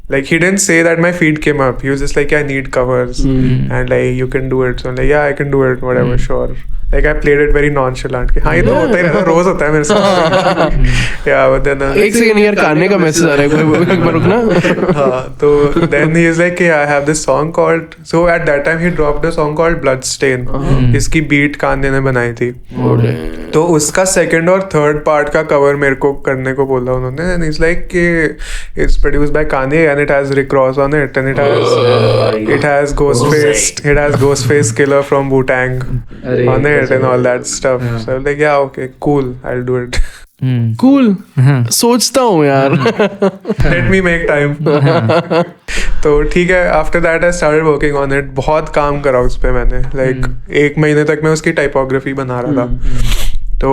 Like he didn't say that my feed came up. He was just like, I need covers. And like you can do it. So I'm like, yeah, I can do it. Whatever, sure. Like I played it very nonchalant. कि हाँ ये तो होता ही रहता है, रोज होता है मेरे साथ. Yeah, but then एक सेकंड यार कान्ने का मैसेज आ रहा है, एक बार रुकना. हाँ तो then he is like, yeah, I have this song called. So at that time he dropped a song called Bloodstain. इसकी beat कान्ने ने बनाई थी. तो उसका second और third part का cover मेरे को करने को बोला उन्होंने. And he's like कि it's produced by Kanye and it has Rick Ross on it and it has Ghostface Killer from Wu-Tang on it and all that stuff. So I'm like, yeah, okay, cool, I'll do it. Cool. सोचता हूँ यार. Let me make time. तो ठीक है. After that I started working on it. बहुत काम करा उस पे मैंने. Like 1 महीने तक मैं उसकी typography बना रहा था. So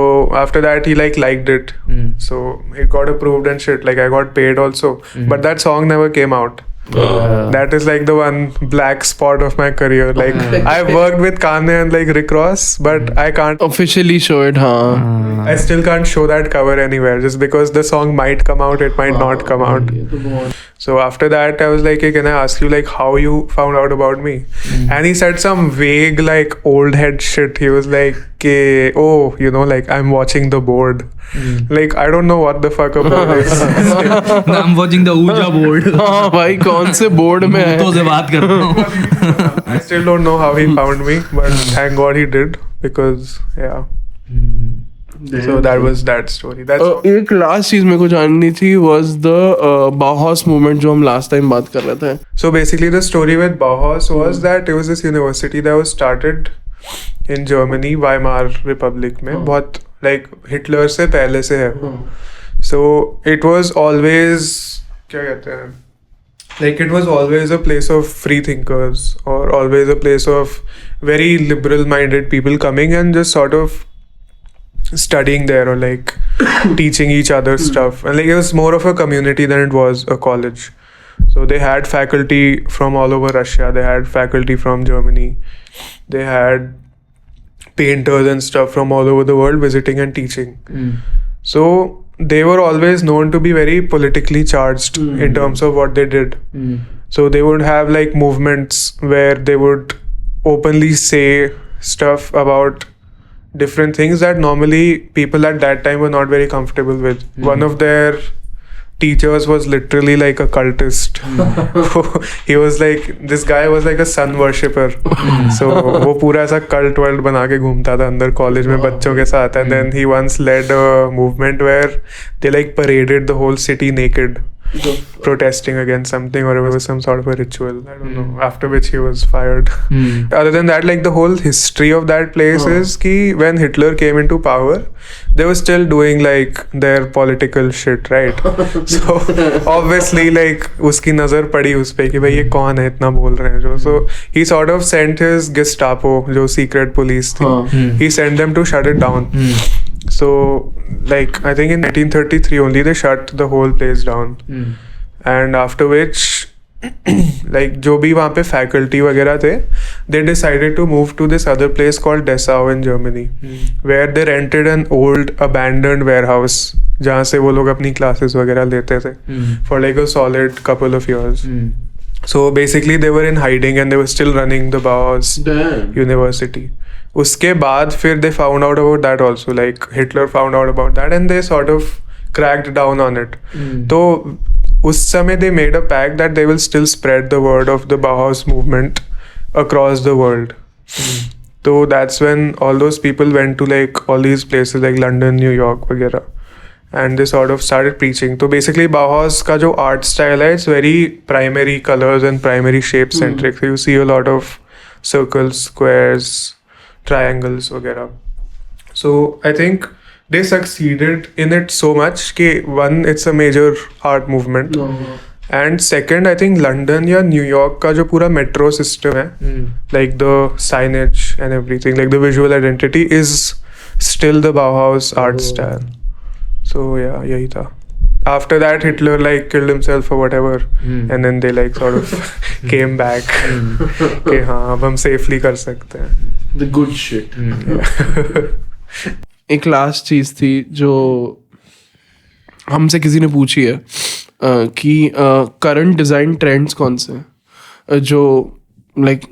after that he liked it. So it got approved and shit. Like I got paid also. But that song never came out. That is like the one black spot of my career. Like I worked with Kanye and like Rick Ross, but I can't officially show it. I still can't show that cover anywhere just because the song might come out, it might not come out. So after that I was like, hey, can I ask you like how you found out about me? And he said some vague like old head shit. He was like, oh, you know, like I'm watching the board. Like I don't know what the fuck a board is. I'm watching the Ouija board. हाँ भाई कौन से board में है? भूतों से बात कर रहा हूँ. I still don't know how he found me, but thank God he did because yeah. So that was that story. That's एक last चीज मेरे को जाननी थी was the Bahaus movement जो हम last time बात कर रहे थे. So basically the story with Bahaus was that it was this university that was started in Germany, Weimar Republic में. बहुत like Hitler से पहले से है. So it was always क्या कहते हैं? Like it was always a place of free thinkers or always a place of very liberal minded people coming and just sort of studying there or like teaching each other stuff. And like it was more of a community than it was a college. So they had faculty from all over Russia, they had faculty from Germany, they had painters and stuff from all over the world visiting and teaching. So they were always known to be very politically charged in terms of what they did. So they would have like movements where they would openly say stuff about different things that normally people at that time were not very comfortable with. One of their teachers was literally like a cultist. He was like, this guy was like a sun worshipper. So वो पूरा ऐसा cult world बना के घूमता था अंदर college में बच्चों के साथ. And then he once led a movement where they like paraded the whole city naked, protesting against something, or it was some sort of a ritual, I don't know, after which he was fired. Other than that, like the whole history of that place is ki when Hitler came into power, they were still doing like their political shit, right? So obviously like uski nazar padi us pe ki bhai ye kaun hai itna bol rahe hain jo. So he sort of sent his Gestapo, jo secret police thi, he sent them to shut it down. So like I think in 1933 only they shut the whole place down. And after which like जो भी वहाँ पे faculty वगैरह थे, they decided to move to this other place called Dessau in Germany, where they rented an old abandoned warehouse जहाँ से वो लोग अपनी classes वगैरह लेते थे for like a solid couple of years. So basically they were in hiding and they were still running the Bahaus University. उसके बाद फिर they found out about that also, like Hitler found out about that and they sort of cracked down on it. तो उस समय they made a pact that they will still spread the word of the Bahaus movement across the world. So that's when all those people went to like all these places like London, New York वगैरह, and they sort of started preaching. So basically Bauhaus का जो art style है, it's very primary colors and primary shape centric. So you see a lot of circles, squares, triangles वगैरह. So I think they succeeded in it so much कि one, it's a major art movement. And second, I think London या New York का जो पूरा metro system है, like the signage and everything, like the visual identity is still the Bauhaus art style. So yeah, यही था. After that, Hitler like killed himself or whatever, and then they like sort of came back कि हाँ अब हम safely कर सकते हैं. The good shit. एक लास्ट चीज थी जो हमसे किसी ने पूछी है कि करंट डिजाइन ट्रेंड्स कौन से हैं जो like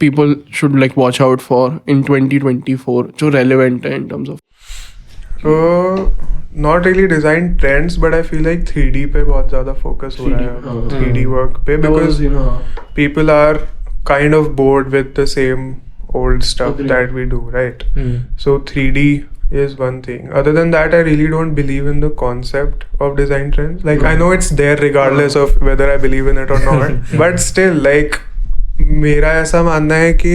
people should like watch out for in 2024 जो रेलेवेंट है इन terms of not really design trends but I feel like 3D पे बहुत ज़्यादा फोकस हो रहा है 3D वर्क पे because people are kind of bored with the same old stuff that we do, right? So 3D is one thing. Other than that, I really don't believe in the concept of design trends. Like I know it's there regardless of whether I believe in it or not. But still, like मेरा ऐसा मानना है कि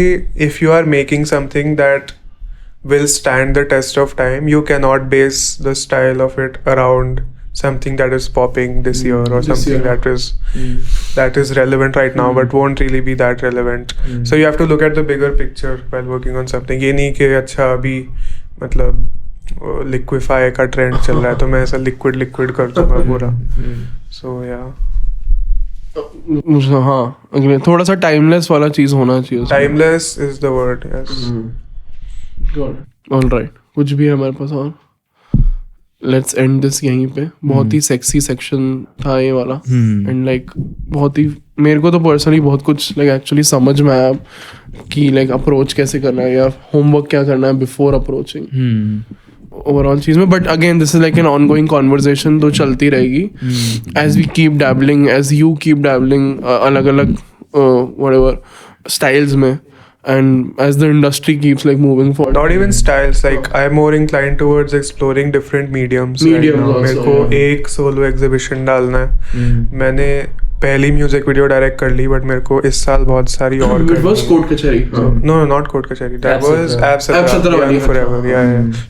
if you are making something that will stand the test of time, you cannot base the style of it around something that is popping this year or something that is relevant right now but won't really be that relevant. So you have to look at the bigger picture while working on something. ये नहीं कि अच्छा अभी मतलब liquefy का trend चल रहा है तो मैं ऐसा लिक्विड कर दूंगा पूरा. So yeah. हाँ अगले थोड़ा सा टाइमलेस वाला चीज होना चाहिए. Timeless is the word. Yes. All right. कुछ भी है हमारे पास और लेट्स एंड दिस यहीं पे. बहुत ही सेक्सी सेक्शन था ये वाला एंड लाइक बहुत ही मेरे को तो पर्सनली बहुत कुछ लाइक एक्चुअली समझ में आया कि लाइक अप्रोच कैसे करना है या होमवर्क क्या करना है बिफोर अप्रोचिंग ओवरऑल चीज में. But again this is like an ongoing conversation तो चलती रहेगी as we keep dabbling as you keep dabbling अलग अलग व्हाटएवर स्टाइल्स में. And as the industry keeps like moving forward, not even styles, like I'm more inclined towards exploring different mediums right now. मेरे को एक solo exhibition डालना है. मैंने पहली म्यूजिक वीडियो डायरेक्ट कर ली बट मेरे को इस साल बहुत सारी और it was कोट कचहरी. No, not कोट कचहरी. That was Absatra Forever. Yeah.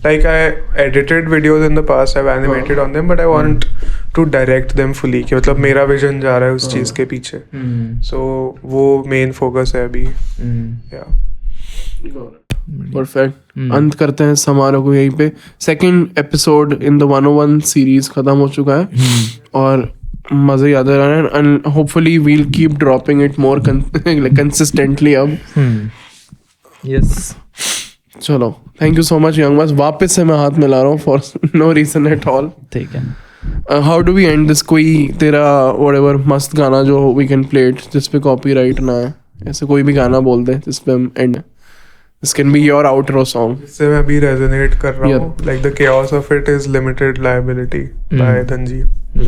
Like I edited videos in the past, I've animated on them, but I want to direct them fully. कि मतलब मेरा विजन जा रहा है उस चीज के पीछे. So वो मेन फोकस है अभी. Yeah. परफेक्ट. अंत करते हैं समारोह को यहीं पे. Second episode in the 101 series खत्म हो चुका है और मजे याद आ रहे हैं and hopefully we'll keep dropping it more consistently अब. यस चलो thank you so much YungWuz. वापस से मैं हाथ मिला रहा हूँ for no reason at all. ठीक है. How do we end this? कोई तेरा व्हाटएवर मस्त गाना जो वी कैन प्ले इट जिस पे कॉपीराइट ना है ऐसे कोई भी गाना बोल दे जिस पे हम and. This can be your outro song. इससे मैं अभी resonate कर रहा हूँ. Like the chaos of it is limited liability by Dhanji.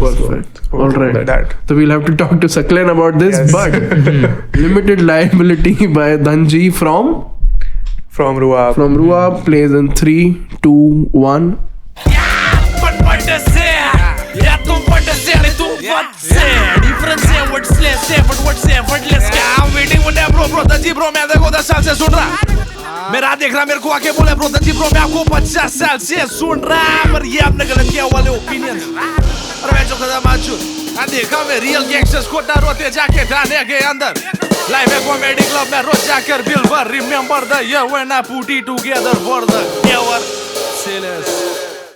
Perfect. All right. That. So we'll have to talk to Saklen about this. Yes. But limited liability by Dhanji from Ruab. From Ruab plays in 3, 2, 1. मेरा देख रहा मेरे को आके बोले bro दंजी bro मैं आपको 50 साल से सुन रहा पर ये आपने गलत किया वाले ओपिनियन. अरे मैं जो कदम आचू देखा मैं रियल गैंगस्टर्स को ना रोते जाके थाने के अंदर. लाइव है कॉमेडी क्लब में रोज जाकर बिल भर. Remember the year when I put it together for the never sellers.